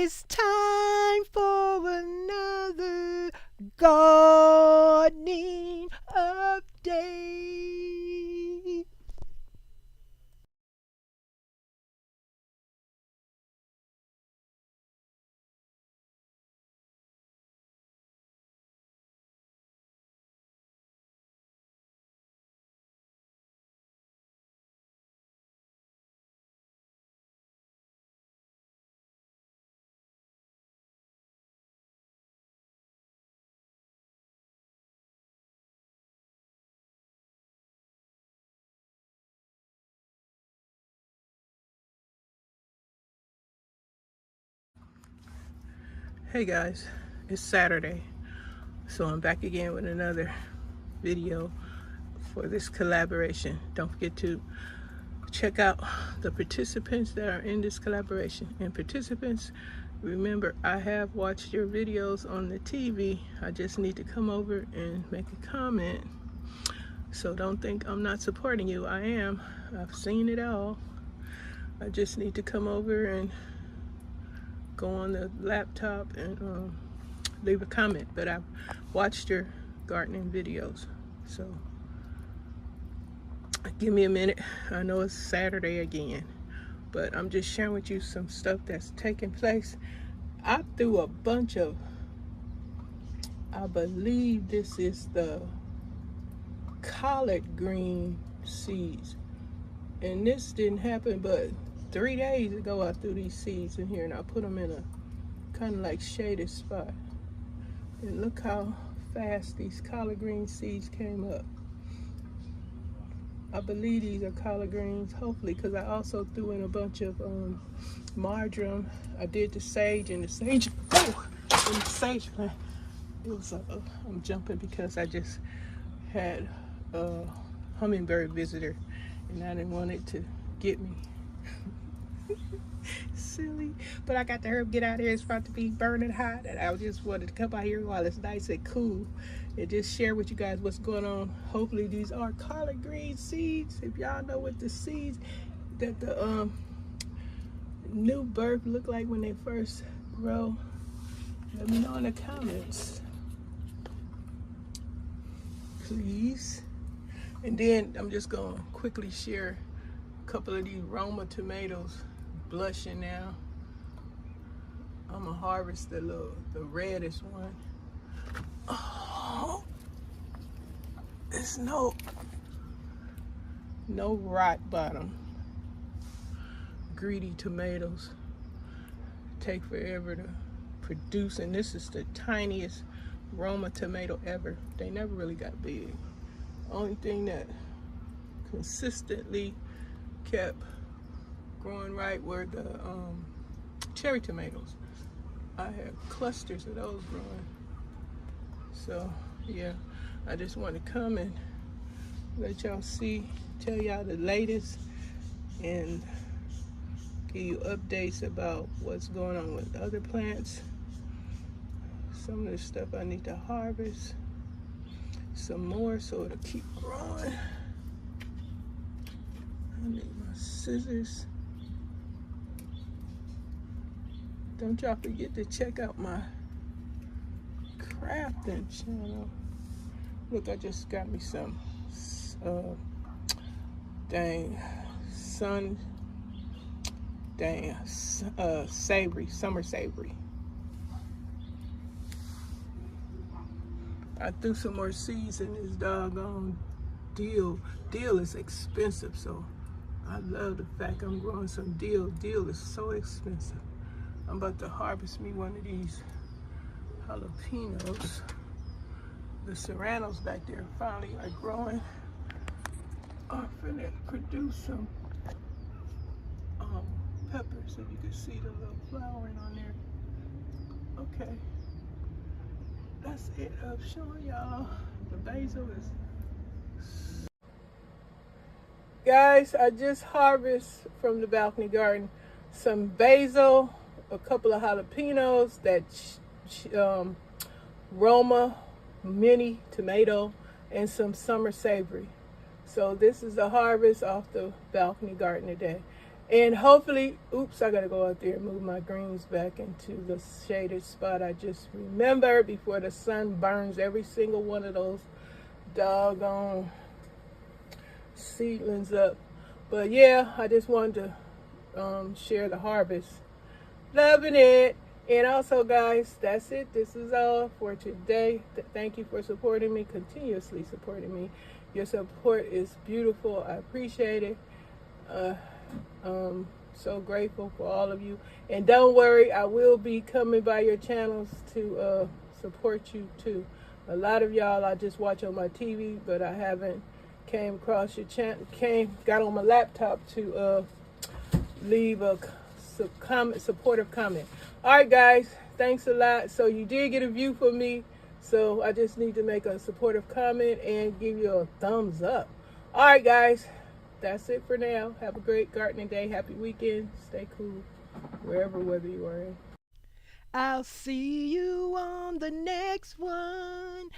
It's time for another gardening update. Hey guys, it's Saturday, so I'm back again with another video for this collaboration. Don't forget to check out the participants that are in this collaboration. And participants, remember, I have watched your videos on the TV. I just need to come over and make a comment. So don't think I'm not supporting you. I am. I've seen it all. I just need to come over and go on the laptop and leave a comment. But I've watched your gardening videos, so give me a minute. I know it's Saturday again, but I'm just sharing with you some stuff that's taking place. I threw a bunch of, I believe this is the collard green seeds, and this didn't happen but 3 days ago. I threw these seeds in here and I put them in a kind of like shaded spot, and look how fast these collard green seeds came up. I believe these are collard greens, hopefully, because I also threw in a bunch of marjoram. I did the sage, and the sage, and the sage plant, it was I'm jumping because I just had a hummingbird visitor and I didn't want it to get me. Silly, but I got to hurry get out here. It's about to be burning hot, and I just wanted to come out here while it's nice and cool and just share with you guys what's going on. Hopefully these are collard green seeds. If y'all know what the seeds that the new birth look like when they first grow, let me know in the comments, please. And then I'm just gonna quickly share a couple of these Roma tomatoes blushing now. I'm gonna harvest the reddest one. Oh, it's no rot bottom. Greedy tomatoes take forever to produce, and this is the tiniest Roma tomato ever. They never really got big. Only thing that consistently kept growing right were the cherry tomatoes. I have clusters of those growing. So yeah, I just want to come and let y'all see, tell y'all the latest, and give you updates about what's going on with other plants. Some of the stuff I need to harvest some more so it'll keep growing. I need my scissors. Don't y'all forget to check out my crafting channel. Look, I just got me some savory, summer savory. I threw some more seeds in this doggone dill. Dill is expensive, so I love the fact I'm growing some dill. Dill is so expensive. I'm about to harvest me one of these jalapenos. The serranos back there finally are growing. I'm finna produce some peppers, so you can see the little flowering on there. Okay, that's it. I'm showing y'all the basil is. Guys, I just harvested from the balcony garden some basil, a couple of jalapenos, that Roma mini tomato, and some summer savory. So this is the harvest off the balcony garden today. And hopefully, oops, I gotta go out there and move my greens back into the shaded spot I just remembered before the sun burns every single one of those doggone seedlings up. But yeah, I just wanted to share the harvest. Loving it. And also, guys, that's it. This is all for today. Thank you for supporting me, continuously supporting me. Your support is beautiful. I appreciate it. So grateful for all of you. And don't worry, I will be coming by your channels to support you too. A lot of y'all I just watch on my TV, but I haven't came across your channel, got on my laptop to leave a supportive comment. All right, guys, thanks a lot. So you did get a view from me, so I just need to make a supportive comment and give you a thumbs up. All right, guys, that's it for now. Have a great gardening day. Happy weekend. Stay cool wherever weather you are in. I'll see you on the next one.